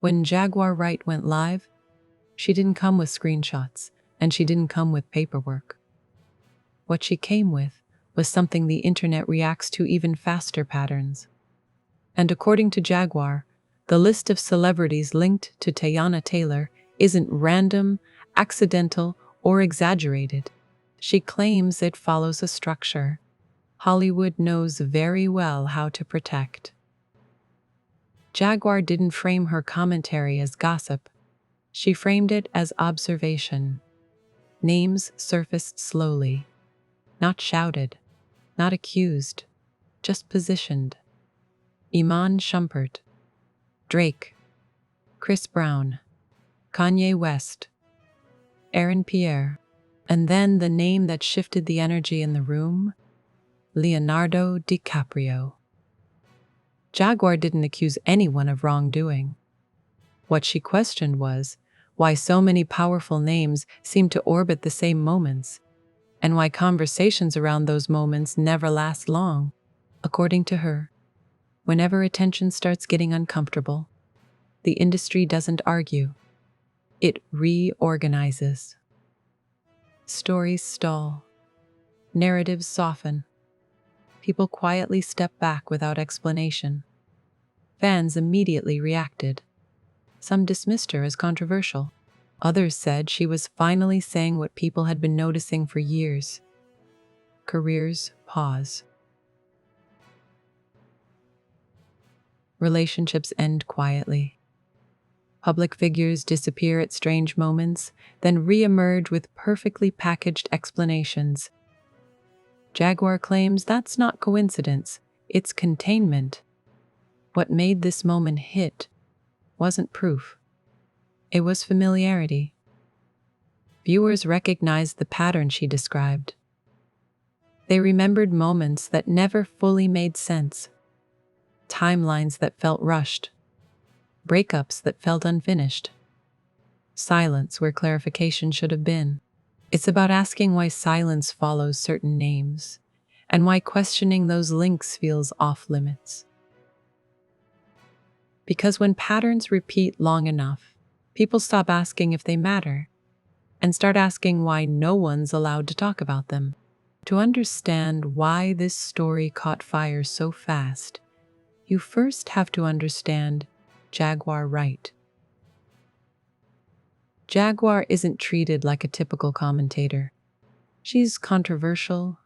When Jaguar Wright went live, she didn't come with screenshots, and she didn't come with paperwork. What she came with was something the internet reacts to even faster: patterns. And according to Jaguar, the list of celebrities linked to Teyana Taylor isn't random, accidental, or exaggerated. She claims it follows a structure Hollywood knows very well how to protect. Jaguar didn't frame her commentary as gossip. She framed it as observation. Names surfaced slowly, not shouted, not accused, just positioned. Iman Shumpert, Drake, Chris Brown, Kanye West, Aaron Pierre, and then the name that shifted the energy in the room: Leonardo DiCaprio. Jaguar didn't accuse anyone of wrongdoing. What she questioned was why so many powerful names seemed to orbit the same moments, and why conversations around those moments never last long. According to her, whenever attention starts getting uncomfortable, the industry doesn't argue. It reorganizes. Stories stall. Narratives soften. People quietly step back without explanation. Fans immediately reacted. Some dismissed her as controversial. Others said she was finally saying what people had been noticing for years. Careers pause. Relationships end quietly. Public figures disappear at strange moments, then re-emerge with perfectly packaged explanations. Jaguar claims that's not coincidence, it's containment. What made this moment hit wasn't proof. It was familiarity. Viewers recognized the pattern she described. They remembered moments that never fully made sense, timelines that felt rushed, breakups that felt unfinished, silence where clarification should have been. It's about asking why silence follows certain names, and why questioning those links feels off-limits. Because when patterns repeat long enough, people stop asking if they matter, and start asking why no one's allowed to talk about them. To understand why this story caught fire so fast, you first have to understand Jaguar Wright. Jaguar isn't treated like a typical commentator. She's controversial,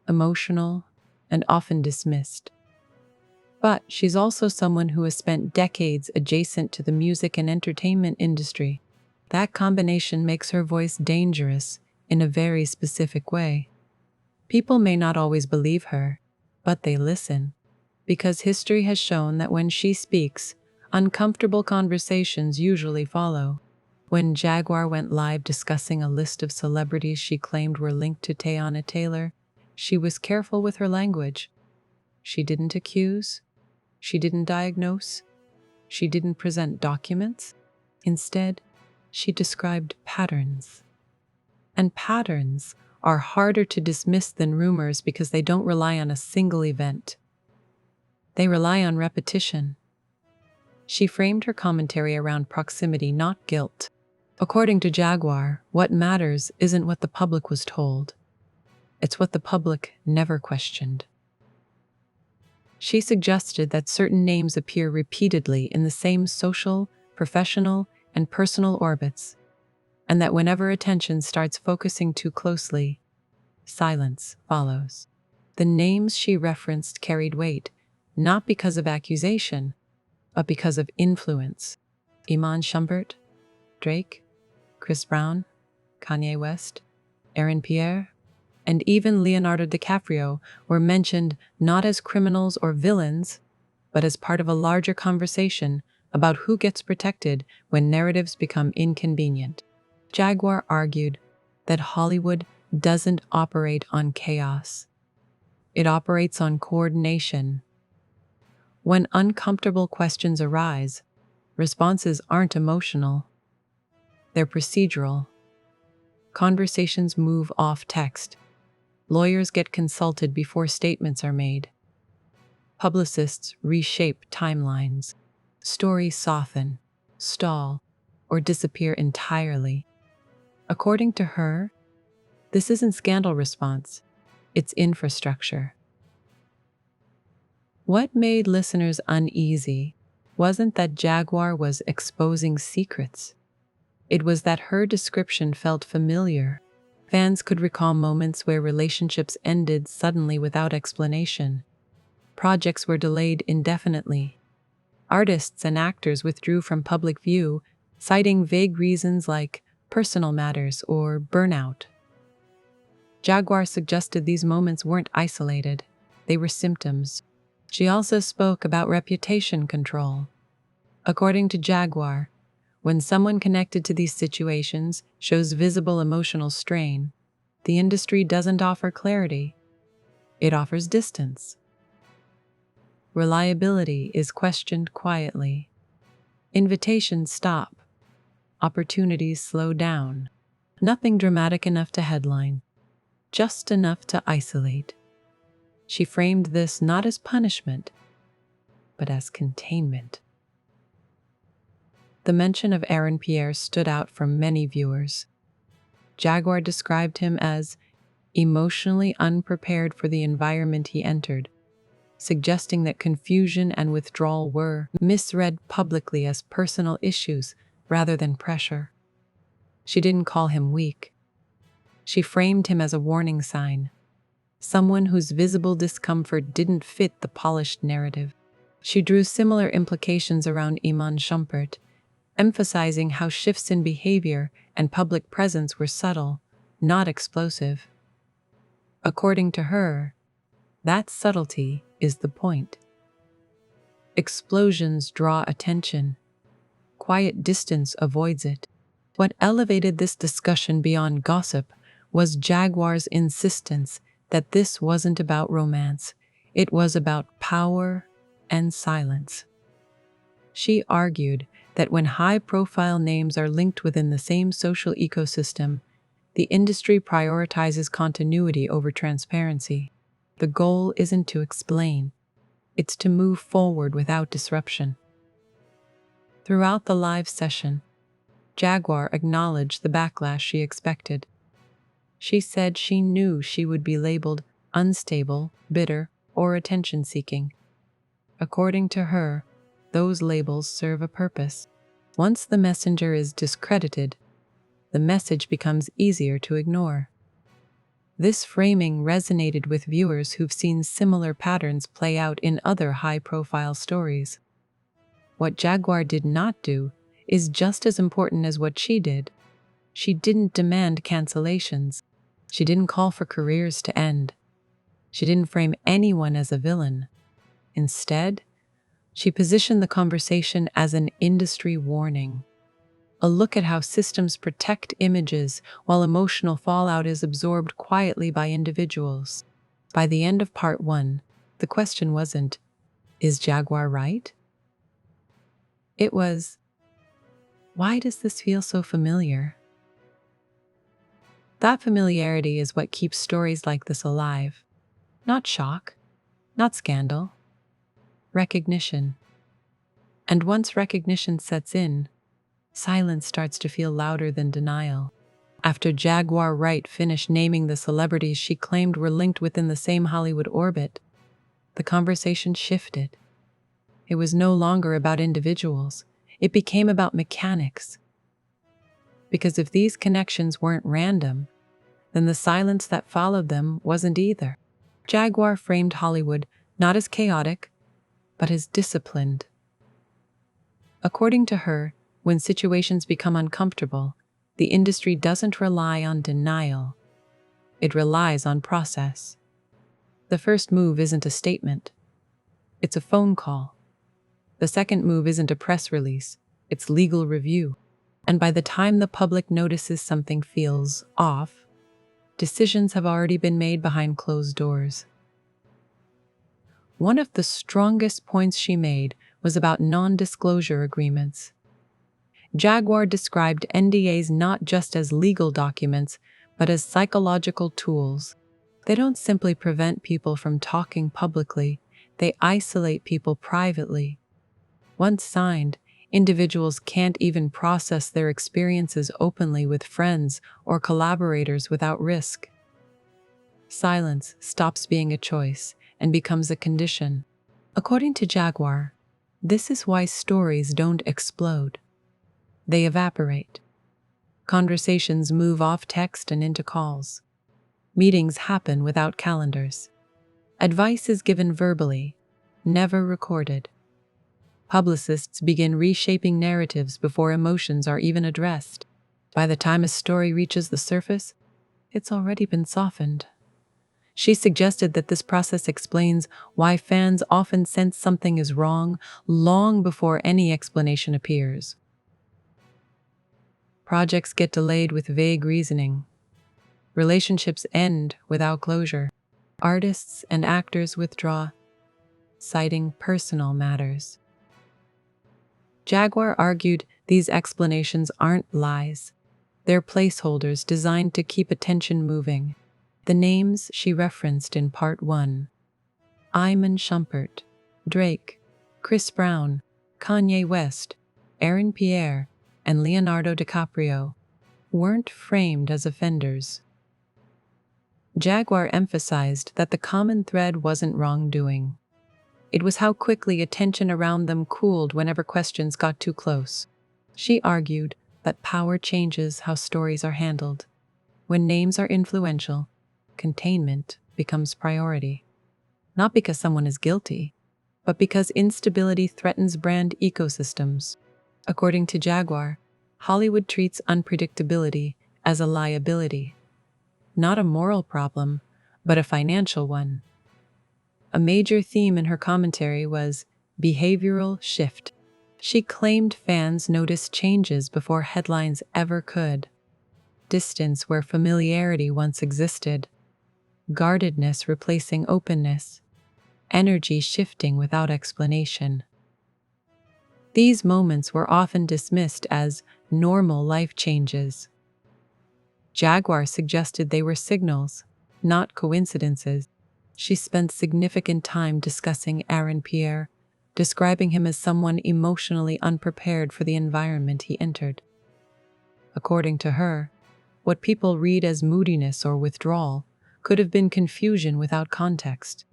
emotional, and often dismissed. But she's also someone who has spent decades adjacent to the music and entertainment industry. That combination makes her voice dangerous in a very specific way. People may not always believe her, but they listen, because history has shown that when she speaks, uncomfortable conversations usually follow. When Jaguar went live discussing a list of celebrities she claimed were linked to Teyana Taylor, she was careful with her language. She didn't accuse. She didn't diagnose. She didn't present documents. Instead, she described patterns. And patterns are harder to dismiss than rumors because they don't rely on a single event. They rely on repetition. She framed her commentary around proximity, not guilt. According to Jaguar, what matters isn't what the public was told. It's what the public never questioned. She suggested that certain names appear repeatedly in the same social, professional, and personal orbits, and that whenever attention starts focusing too closely, silence follows. The names she referenced carried weight, not because of accusation, but because of influence. Iman Shumpert, Drake, Chris Brown, Kanye West, Aaron Pierre, and even Leonardo DiCaprio were mentioned not as criminals or villains, but as part of a larger conversation about who gets protected when narratives become inconvenient. Jaguar argued that Hollywood doesn't operate on chaos. It operates on coordination. When uncomfortable questions arise, responses aren't emotional. They're procedural. Conversations move off text. Lawyers get consulted before statements are made. Publicists reshape timelines. Stories soften. stall, or disappear entirely. According to her, this isn't scandal response, it's infrastructure. What made listeners uneasy wasn't that Jaguar was exposing secrets. It was that her description felt familiar. Fans could recall moments where relationships ended suddenly without explanation. Projects were delayed indefinitely. Artists and actors withdrew from public view, citing vague reasons like personal matters or burnout. Jaguar suggested these moments weren't isolated, they were symptoms. She also spoke about reputation control. According to Jaguar, when someone connected to these situations shows visible emotional strain, the industry doesn't offer clarity, it offers distance. Reliability is questioned quietly. Invitations stop. Opportunities slow down. Nothing dramatic enough to headline, just enough to isolate. She framed this not as punishment, but as containment. The mention of Aaron Pierre stood out for many viewers. Jaguar described him as emotionally unprepared for the environment he entered, suggesting that confusion and withdrawal were misread publicly as personal issues rather than pressure. She didn't call him weak. She framed him as a warning sign, someone whose visible discomfort didn't fit the polished narrative. She drew similar implications around Iman Shumpert, emphasizing how shifts in behavior and public presence were subtle, not explosive. According to her, that subtlety is the point. Explosions draw attention. Quiet distance avoids it. What elevated this discussion beyond gossip was Jaguar's insistence that this wasn't about romance, it was about power and silence. She argued that when high-profile names are linked within the same social ecosystem, the industry prioritizes continuity over transparency. The goal isn't to explain, it's to move forward without disruption. Throughout the live session, Jaguar acknowledged the backlash she expected. She said she knew she would be labeled unstable, bitter, or attention-seeking. According to her, those labels serve a purpose. Once the messenger is discredited, the message becomes easier to ignore. This framing resonated with viewers who've seen similar patterns play out in other high-profile stories. What Jaguar did not do is just as important as what she did. She didn't demand cancellations. She didn't call for careers to end. She didn't frame anyone as a villain. Instead, she positioned the conversation as an industry warning. A look at how systems protect images while emotional fallout is absorbed quietly by individuals. By the end of part 1, the question wasn't, is Jaguar right? It was, why does this feel so familiar? That familiarity is what keeps stories like this alive. Not shock, not scandal, recognition. And once recognition sets in, silence starts to feel louder than denial. After Jaguar Wright finished naming the celebrities she claimed were linked within the same Hollywood orbit, the conversation shifted. It was no longer about individuals. It became about mechanics. Because if these connections weren't random, then the silence that followed them wasn't either. Jaguar framed Hollywood not as chaotic, but as disciplined. According to her, when situations become uncomfortable, the industry doesn't rely on denial. It relies on process. The first move isn't a statement. It's a phone call. The second move isn't a press release. It's legal review. And by the time the public notices something feels off, decisions have already been made behind closed doors. One of the strongest points she made was about non-disclosure agreements. Jaguar described NDAs not just as legal documents, but as psychological tools. They don't simply prevent people from talking publicly, they isolate people privately. Once signed, Individuals can't even process their experiences openly with friends or collaborators without risk. Silence stops being a choice and becomes a condition. According to Jaguar, this is why stories don't explode. They evaporate. Conversations move off text and into calls. Meetings happen without calendars. Advice is given verbally, never recorded. Publicists begin reshaping narratives before emotions are even addressed. By the time a story reaches the surface, it's already been softened. She suggested that this process explains why fans often sense something is wrong long before any explanation appears. Projects get delayed with vague reasoning. Relationships end without closure. Artists and actors withdraw, citing personal matters. Jaguar argued these explanations aren't lies. They're placeholders designed to keep attention moving. The names she referenced in Part 1, Iman Shumpert, Drake, Chris Brown, Kanye West, Aaron Pierre, and Leonardo DiCaprio, weren't framed as offenders. Jaguar emphasized that the common thread wasn't wrongdoing. It was how quickly attention around them cooled whenever questions got too close. She argued that power changes how stories are handled. When names are influential, containment becomes priority. Not because someone is guilty, but because instability threatens brand ecosystems. According to Jaguar, Hollywood treats unpredictability as a liability. Not a moral problem, but a financial one. A major theme in her commentary was behavioral shift. She claimed fans noticed changes before headlines ever could. Distance where familiarity once existed. Guardedness replacing openness. Energy shifting without explanation. These moments were often dismissed as normal life changes. Jaguar suggested they were signals, not coincidences. She spent significant time discussing Aaron Pierre, describing him as someone emotionally unprepared for the environment he entered. According to her, what people read as moodiness or withdrawal could have been confusion without context.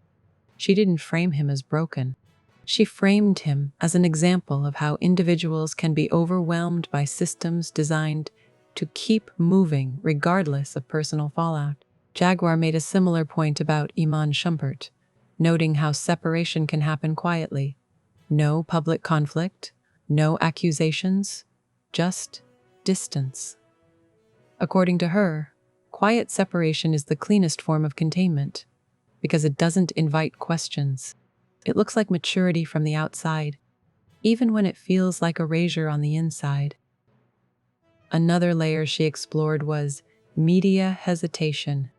She didn't frame him as broken. She framed him as an example of how individuals can be overwhelmed by systems designed to keep moving regardless of personal fallout. Jaguar made a similar point about Iman Shumpert, noting how separation can happen quietly. No public conflict, no accusations, just distance. According to her, quiet separation is the cleanest form of containment, because it doesn't invite questions. It looks like maturity from the outside, even when it feels like erasure on the inside. Another layer she explored was media hesitation.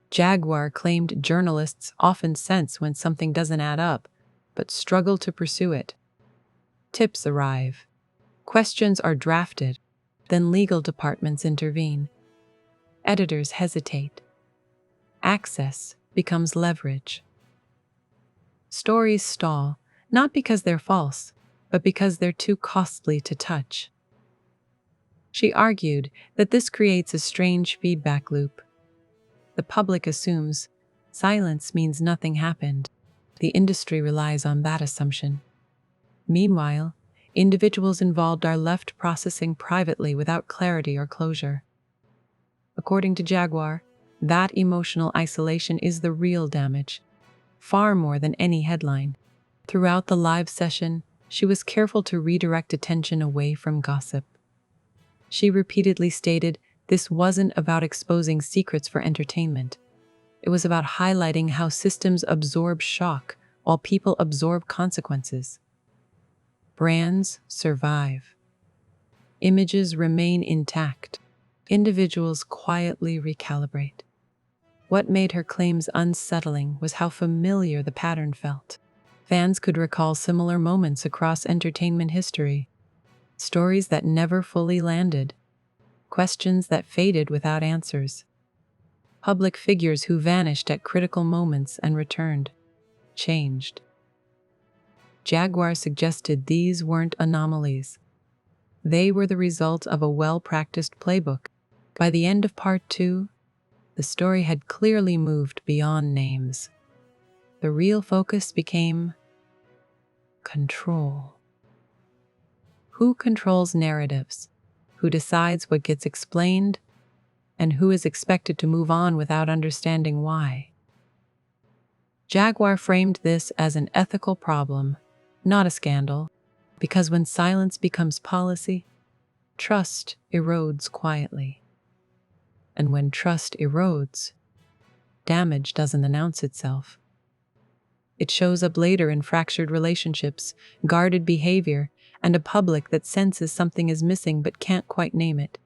Jaguar claimed journalists often sense when something doesn't add up, but struggle to pursue it. Tips arrive. Questions are drafted, then legal departments intervene. Editors hesitate. Access becomes leverage. Stories stall, not because they're false, but because they're too costly to touch. She argued that this creates a strange feedback loop. The public assumes silence means nothing happened. The industry relies on that assumption. Meanwhile, individuals involved are left processing privately without clarity or closure. According to Jaguar, that emotional isolation is the real damage, far more than any headline. Throughout the live session, she was careful to redirect attention away from gossip. She repeatedly stated this wasn't about exposing secrets for entertainment. It was about highlighting how systems absorb shock while people absorb consequences. Brands survive. Images remain intact. Individuals quietly recalibrate. What made her claims unsettling was how familiar the pattern felt. Fans could recall similar moments across entertainment history. Stories that never fully landed. Questions that faded without answers. Public figures who vanished at critical moments and returned. Changed. Jaguar suggested these weren't anomalies. They were the result of a well-practiced playbook. By the end of part 2, the story had clearly moved beyond names. The real focus became control. Who controls narratives? Who decides what gets explained? And who is expected to move on without understanding why? Jaguar framed this as an ethical problem, not a scandal, because when silence becomes policy, trust erodes quietly. And when trust erodes, damage doesn't announce itself. It shows up later in fractured relationships, guarded behavior, and a public that senses something is missing but can't quite name it.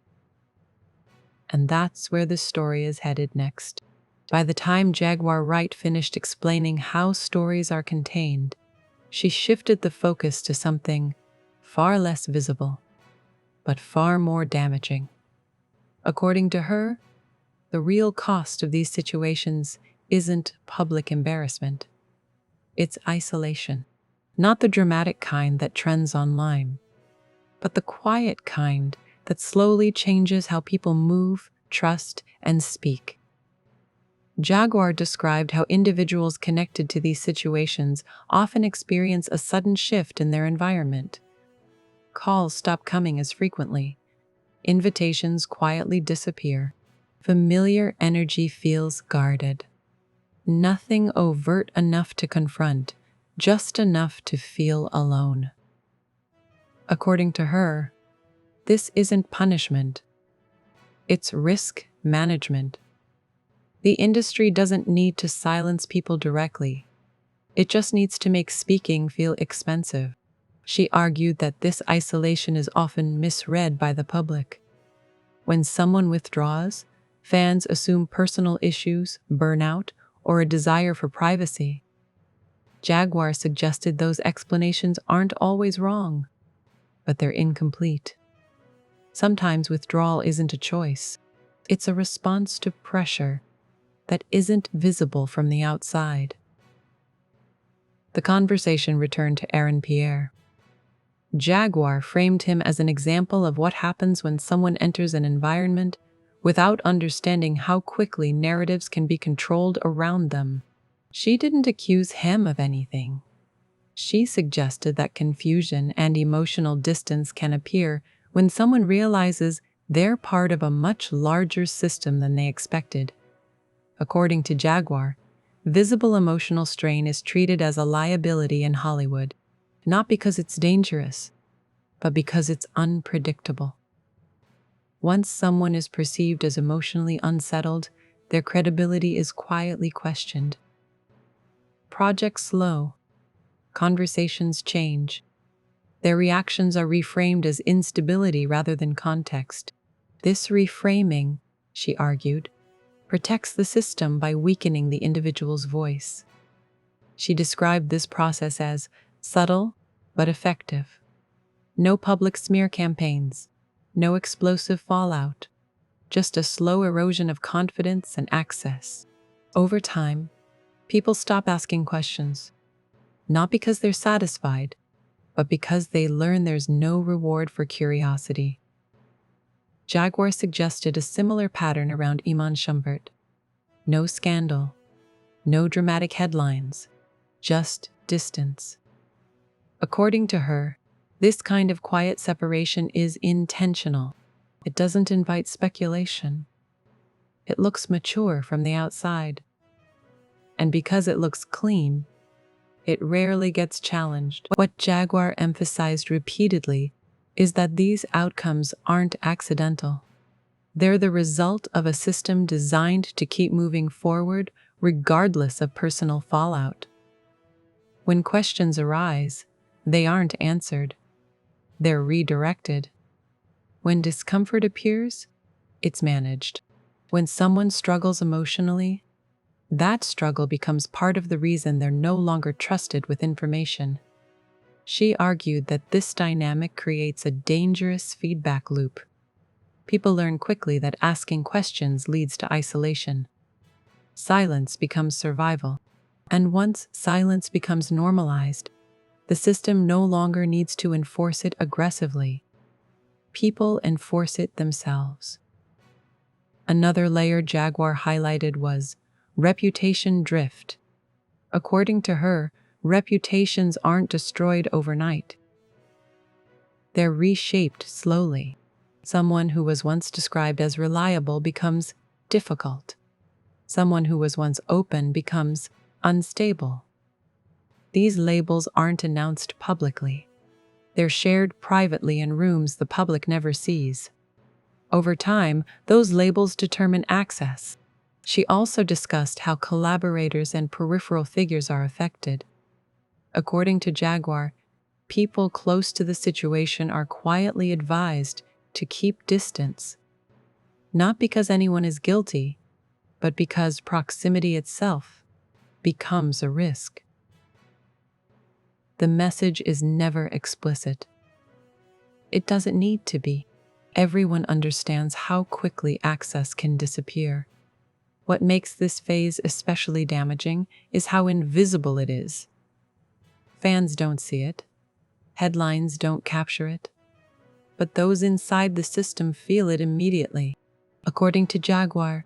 And that's where the story is headed next. By the time Jaguar Wright finished explaining how stories are contained, she shifted the focus to something far less visible, but far more damaging. According to her, the real cost of these situations isn't public embarrassment. It's isolation. Not the dramatic kind that trends online, but the quiet kind that slowly changes how people move, trust, and speak. Jaguar described how individuals connected to these situations often experience a sudden shift in their environment. Calls stop coming as frequently. Invitations quietly disappear. Familiar energy feels guarded. Nothing overt enough to confront, just enough to feel alone. According to her, this isn't punishment. It's risk management. The industry doesn't need to silence people directly. It just needs to make speaking feel expensive. She argued that this isolation is often misread by the public. When someone withdraws, fans assume personal issues, burnout, or a desire for privacy. Jaguar suggested those explanations aren't always wrong, but they're incomplete. Sometimes withdrawal isn't a choice. It's a response to pressure that isn't visible from the outside. The conversation returned to Aaron Pierre. Jaguar framed him as an example of what happens when someone enters an environment without understanding how quickly narratives can be controlled around them. She didn't accuse him of anything. She suggested that confusion and emotional distance can appear when someone realizes they're part of a much larger system than they expected. According to Jaguar, visible emotional strain is treated as a liability in Hollywood, not because it's dangerous, but because it's unpredictable. Once someone is perceived as emotionally unsettled, their credibility is quietly questioned. Projects slow. Conversations change. Their reactions are reframed as instability rather than context. This reframing, she argued, protects the system by weakening the individual's voice. She described this process as subtle but effective. No public smear campaigns, no explosive fallout, just a slow erosion of confidence and access. Over time, people stop asking questions, not because they're satisfied, but because they learn there's no reward for curiosity. Jaguar suggested a similar pattern around Iman Shumpert. No scandal, no dramatic headlines, just distance. According to her, this kind of quiet separation is intentional. It doesn't invite speculation. It looks mature from the outside. And because it looks clean, it rarely gets challenged. What Jaguar emphasized repeatedly is that these outcomes aren't accidental. They're the result of a system designed to keep moving forward regardless of personal fallout. When questions arise, they aren't answered. They're redirected. When discomfort appears, it's managed. When someone struggles emotionally, that struggle becomes part of the reason they're no longer trusted with information. She argued that this dynamic creates a dangerous feedback loop. People learn quickly that asking questions leads to isolation. Silence becomes survival. And once silence becomes normalized, The system no longer needs to enforce it aggressively. People enforce it themselves. Another layer Jaguar highlighted was reputation drift. According to her, reputations aren't destroyed overnight. They're reshaped slowly. Someone who was once described as reliable becomes difficult. Someone who was once open becomes unstable. These labels aren't announced publicly. They're shared privately in rooms the public never sees. Over time, those labels determine access. She also discussed how collaborators and peripheral figures are affected. According to Jaguar, people close to the situation are quietly advised to keep distance, not because anyone is guilty, but because proximity itself becomes a risk. The message is never explicit. It doesn't need to be. Everyone understands how quickly access can disappear. What makes this phase especially damaging is how invisible it is. Fans don't see it. Headlines don't capture it. But those inside the system feel it immediately. According to Jaguar,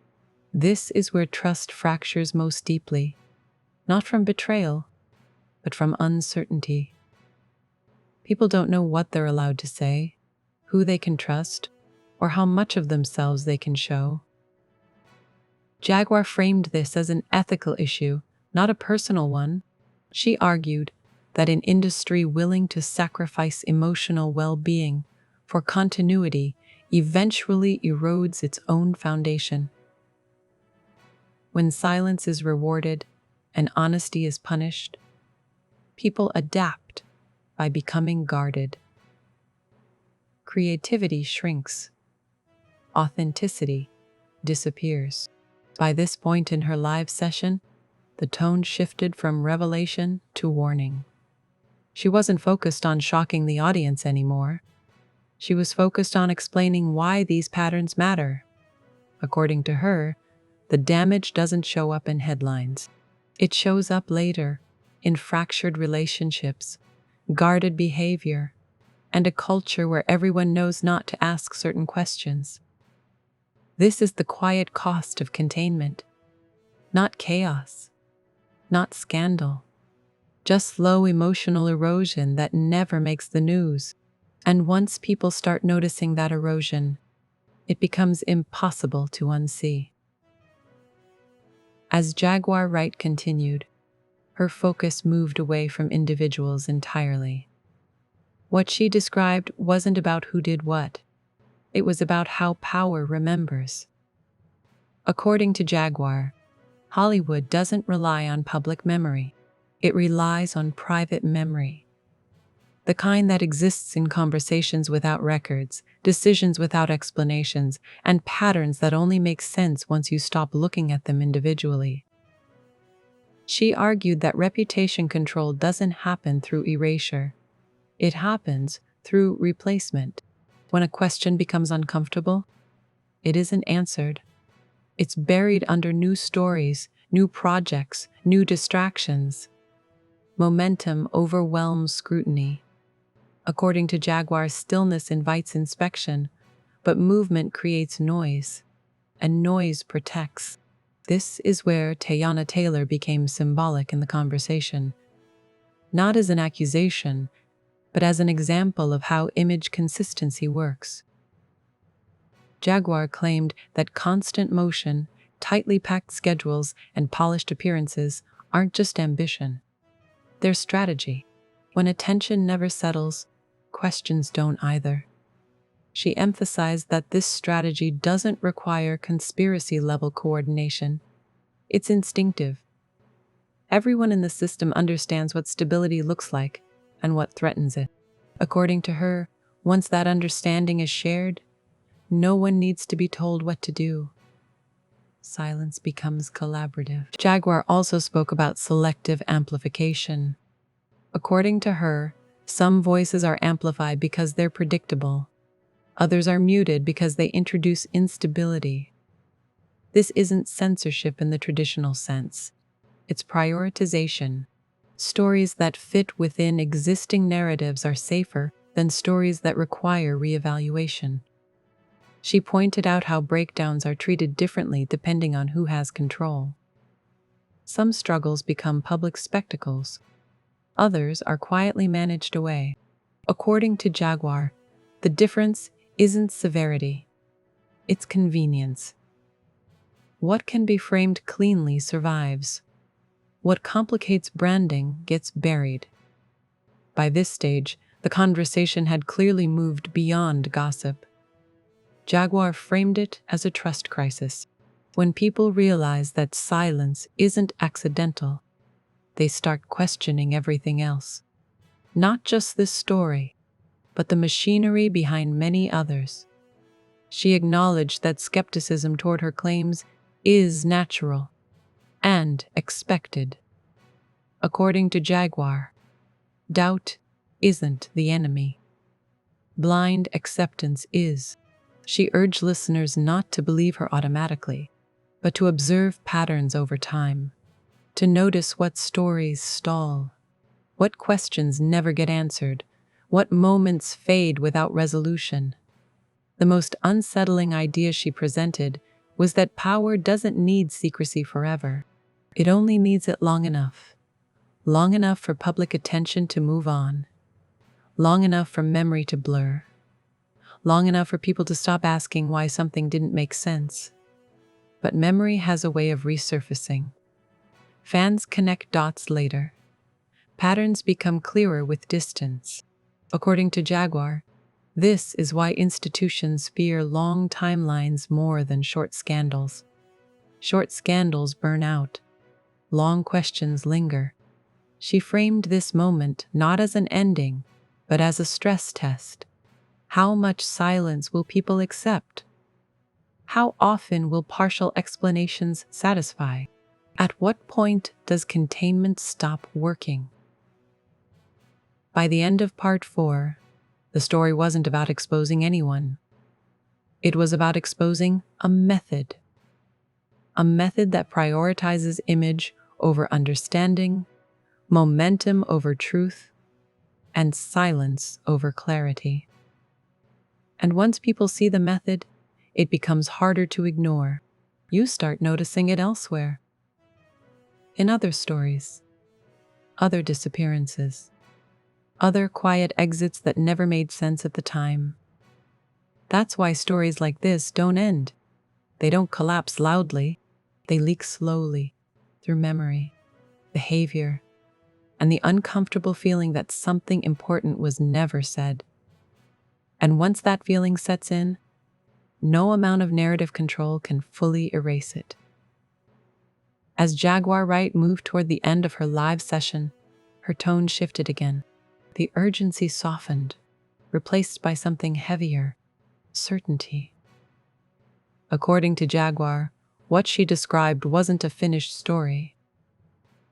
this is where trust fractures most deeply, not from betrayal, but from uncertainty. People don't know what they're allowed to say, who they can trust, or how much of themselves they can show. Jaguar framed this as an ethical issue, not a personal one. She argued that an industry willing to sacrifice emotional well-being for continuity eventually erodes its own foundation. When silence is rewarded and honesty is punished, people adapt by becoming guarded. Creativity shrinks. Authenticity disappears. By this point in her live session, the tone shifted from revelation to warning. She wasn't focused on shocking the audience anymore. She was focused on explaining why these patterns matter. According to her, the damage doesn't show up in headlines. It shows up later, in fractured relationships, guarded behavior, and a culture where everyone knows not to ask certain questions. This is the quiet cost of containment. Not chaos, not scandal, just slow emotional erosion that never makes the news. And once people start noticing that erosion, it becomes impossible to unsee. As Jaguar Wright continued, her focus moved away from individuals entirely. What she described wasn't about who did what. It was about how power remembers. According to Jaguar, Hollywood doesn't rely on public memory. It relies on private memory. The kind that exists in conversations without records, decisions without explanations, and patterns that only make sense once you stop looking at them individually. She argued that reputation control doesn't happen through erasure. It happens through replacement. When a question becomes uncomfortable, it isn't answered. It's buried under new stories, new projects, new distractions. Momentum overwhelms scrutiny. According to Jaguar, stillness invites inspection, but movement creates noise, and noise protects. This is where Teyana Taylor became symbolic in the conversation, not as an accusation, but as an example of how image consistency works. Jaguar claimed that constant motion, tightly packed schedules, and polished appearances aren't just ambition. They're strategy. When attention never settles, questions don't either. She emphasized that this strategy doesn't require conspiracy-level coordination. It's instinctive. Everyone in the system understands what stability looks like and what threatens it. According to her, once that understanding is shared, no one needs to be told what to do. Silence becomes collaborative. Jaguar also spoke about selective amplification. According to her, some voices are amplified because they're predictable. Others are muted because they introduce instability. This isn't censorship in the traditional sense. It's prioritization. Stories that fit within existing narratives are safer than stories that require reevaluation. She pointed out how breakdowns are treated differently depending on who has control. Some struggles become public spectacles. Others are quietly managed away. According to Jaguar, the difference isn't severity, it's convenience. What can be framed cleanly survives. What complicates branding gets buried. By this stage, the conversation had clearly moved beyond gossip. Jaguar framed it as a trust crisis. When people realize that silence isn't accidental, they start questioning everything else. Not just this story, but the machinery behind many others. She acknowledged that skepticism toward her claims is natural and expected. According to Jaguar, doubt isn't the enemy. Blind acceptance is. She urged listeners not to believe her automatically, but to observe patterns over time, to notice what stories stall, what questions never get answered, what moments fade without resolution. The most unsettling idea she presented was that power doesn't need secrecy forever. It only needs it long enough for public attention to move on, long enough for memory to blur, long enough for people to stop asking why something didn't make sense. But memory has a way of resurfacing. Fans connect dots later. Patterns become clearer with distance. According to Jaguar, this is why institutions fear long timelines more than short scandals. Short scandals burn out. Long questions linger. She framed this moment not as an ending, but as a stress test. How much silence will people accept? How often will partial explanations satisfy? At what point does containment stop working? By the end of part 4, the story wasn't about exposing anyone. It was about exposing a method that prioritizes image over understanding, momentum over truth, and silence over clarity. And once people see the method, it becomes harder to ignore. You start noticing it elsewhere. In other stories, other disappearances, other quiet exits that never made sense at the time. That's why stories like this don't end. They don't collapse loudly. They leak slowly through memory, behavior, and the uncomfortable feeling that something important was never said. And once that feeling sets in, no amount of narrative control can fully erase it. As Jaguar Wright moved toward the end of her live session, her tone shifted again. The urgency softened, replaced by something heavier, certainty. According to Jaguar, what she described wasn't a finished story.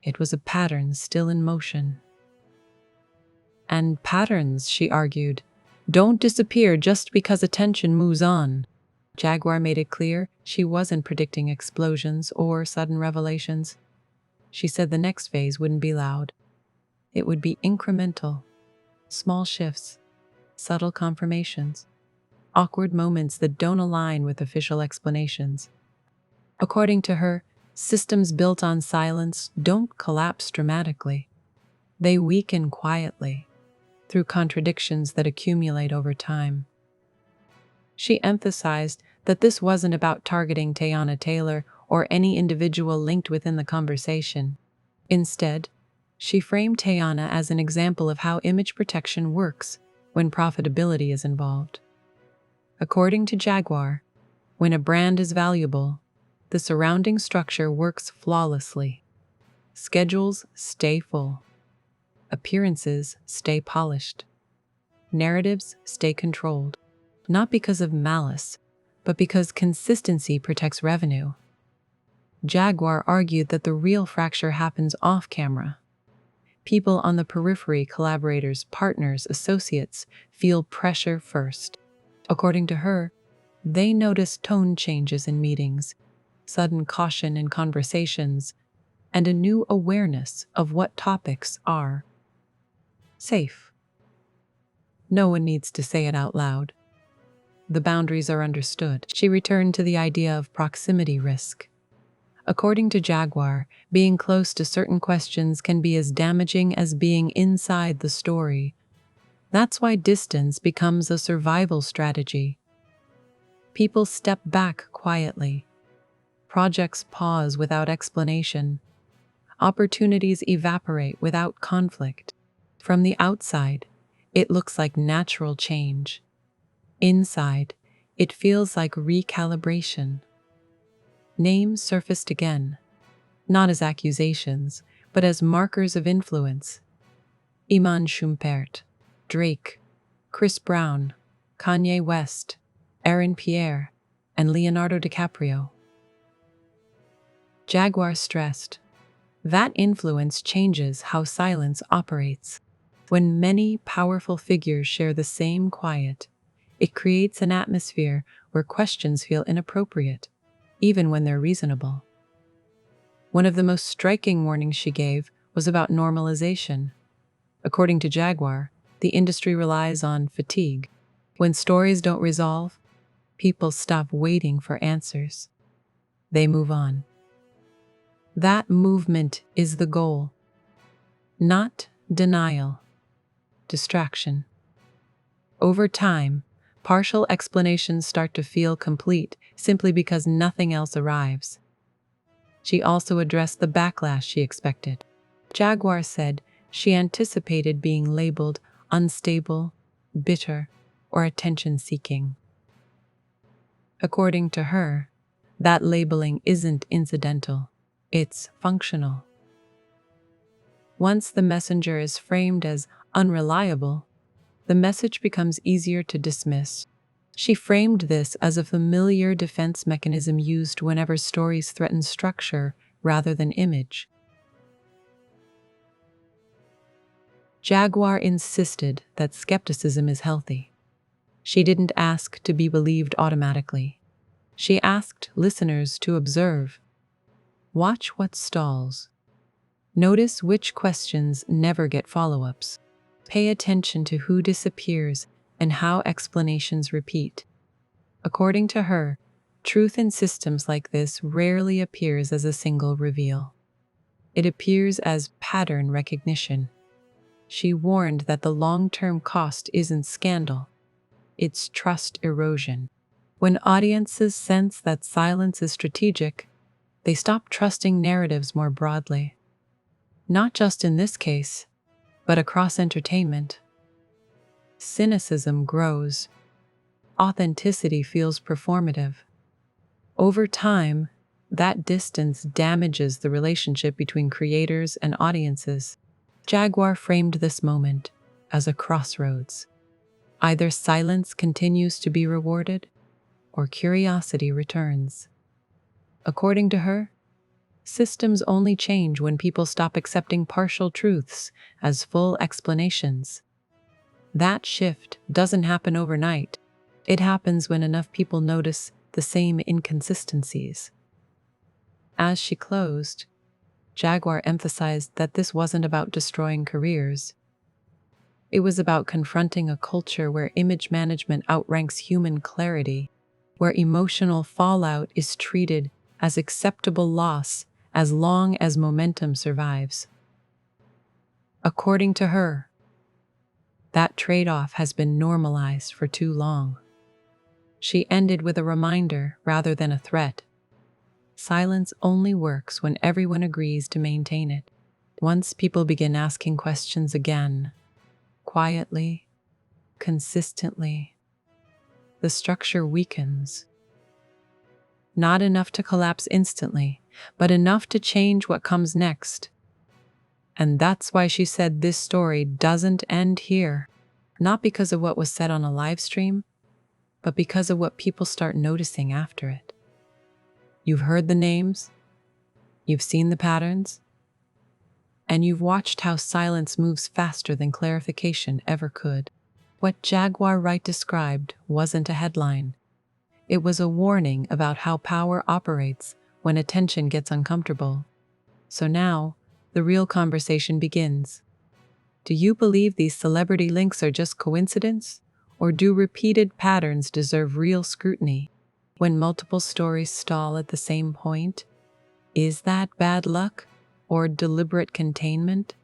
It was a pattern still in motion. And patterns, she argued, don't disappear just because attention moves on. Jaguar made it clear she wasn't predicting explosions or sudden revelations. She said the next phase wouldn't be loud. It would be incremental, small shifts, subtle confirmations, awkward moments that don't align with official explanations. According to her, systems built on silence don't collapse dramatically. They weaken quietly, through contradictions that accumulate over time. She emphasized that this wasn't about targeting Teyana Taylor or any individual linked within the conversation. Instead, she framed Teyana as an example of how image protection works when profitability is involved. According to Jaguar, when a brand is valuable, the surrounding structure works flawlessly. Schedules stay full. Appearances stay polished. Narratives stay controlled, not because of malice, but because consistency protects revenue. Jaguar argued that the real fracture happens off-camera. People on the periphery, collaborators, partners, associates, feel pressure first. According to her, they notice tone changes in meetings, sudden caution in conversations, and a new awareness of what topics are safe. No one needs to say it out loud. The boundaries are understood. She returned to the idea of proximity risk. According to Jaguar, being close to certain questions can be as damaging as being inside the story. That's why distance becomes a survival strategy. People step back quietly. Projects pause without explanation. Opportunities evaporate without conflict. From the outside, it looks like natural change. Inside, it feels like recalibration. Names surfaced again, not as accusations, but as markers of influence. Iman Shumpert, Drake, Chris Brown, Kanye West, Aaron Pierre, and Leonardo DiCaprio. Jaguar stressed, that influence changes how silence operates. When many powerful figures share the same quiet, it creates an atmosphere where questions feel inappropriate, even when they're reasonable. One of the most striking warnings she gave was about normalization. According to Jaguar, the industry relies on fatigue. When stories don't resolve, people stop waiting for answers. They move on. That movement is the goal. Not denial, distraction. Over time, partial explanations start to feel complete simply because nothing else arrives. She also addressed the backlash she expected. Jaguar said she anticipated being labeled unstable, bitter, or attention-seeking. According to her, that labeling isn't incidental, it's functional. Once the messenger is framed as unreliable, the message becomes easier to dismiss. She framed this as a familiar defense mechanism used whenever stories threaten structure rather than image. Jaguar insisted that skepticism is healthy. She didn't ask to be believed automatically. She asked listeners to observe. Watch what stalls. Notice which questions never get follow-ups. Pay attention to who disappears and how explanations repeat. According to her, truth in systems like this rarely appears as a single reveal. It appears as pattern recognition. She warned that the long-term cost isn't scandal, it's trust erosion. When audiences sense that silence is strategic, they stop trusting narratives more broadly. Not just in this case, but across entertainment. Cynicism grows. Authenticity feels performative. Over time, that distance damages the relationship between creators and audiences. Jaguar framed this moment as a crossroads. Either silence continues to be rewarded, or curiosity returns. According to her, systems only change when people stop accepting partial truths as full explanations. That shift doesn't happen overnight. It happens when enough people notice the same inconsistencies. As she closed, Jaguar emphasized that this wasn't about destroying careers. It was about confronting a culture where image management outranks human clarity, where emotional fallout is treated as acceptable loss as long as momentum survives. According to her, that trade-off has been normalized for too long. She ended with a reminder rather than a threat. Silence only works when everyone agrees to maintain it. Once people begin asking questions again, quietly, consistently, the structure weakens. Not enough to collapse instantly, but enough to change what comes next. And that's why she said this story doesn't end here, not because of what was said on a live stream, but because of what people start noticing after it. You've heard the names, you've seen the patterns, and you've watched how silence moves faster than clarification ever could. What Jaguar Wright described wasn't a headline. It was a warning about how power operates when attention gets uncomfortable. So now, the real conversation begins. Do you believe these celebrity links are just coincidence? Or do repeated patterns deserve real scrutiny? When multiple stories stall at the same point, is that bad luck or deliberate containment?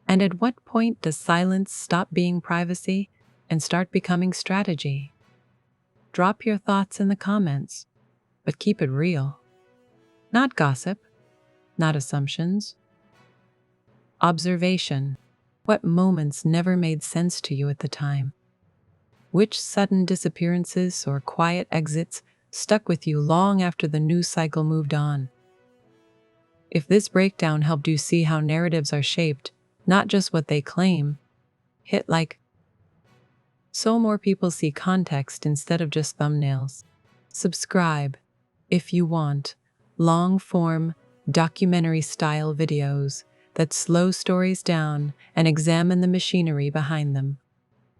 And at what point does silence stop being privacy and start becoming strategy? Drop your thoughts in the comments, but keep it real. Not gossip, not assumptions. Observation. What moments never made sense to you at the time? Which sudden disappearances or quiet exits stuck with you long after the news cycle moved on? If this breakdown helped you see how narratives are shaped, not just what they claim, hit like so more people see context instead of just thumbnails. Subscribe if you want long-form, documentary-style videos that slow stories down and examine the machinery behind them,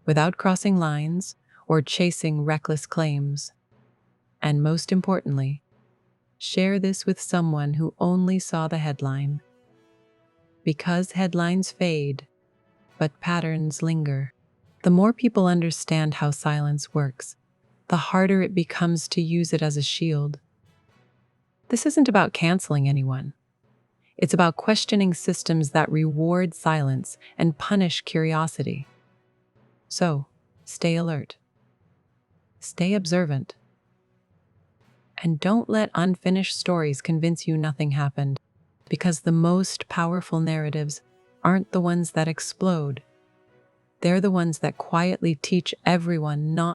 without crossing lines or chasing reckless claims. And most importantly, share this with someone who only saw the headline. Because headlines fade, but patterns linger. The more people understand how silence works, the harder it becomes to use it as a shield. This isn't about canceling anyone. It's about questioning systems that reward silence and punish curiosity. So, stay alert. Stay observant. And don't let unfinished stories convince you nothing happened, because the most powerful narratives aren't the ones that explode. They're the ones that quietly teach everyone not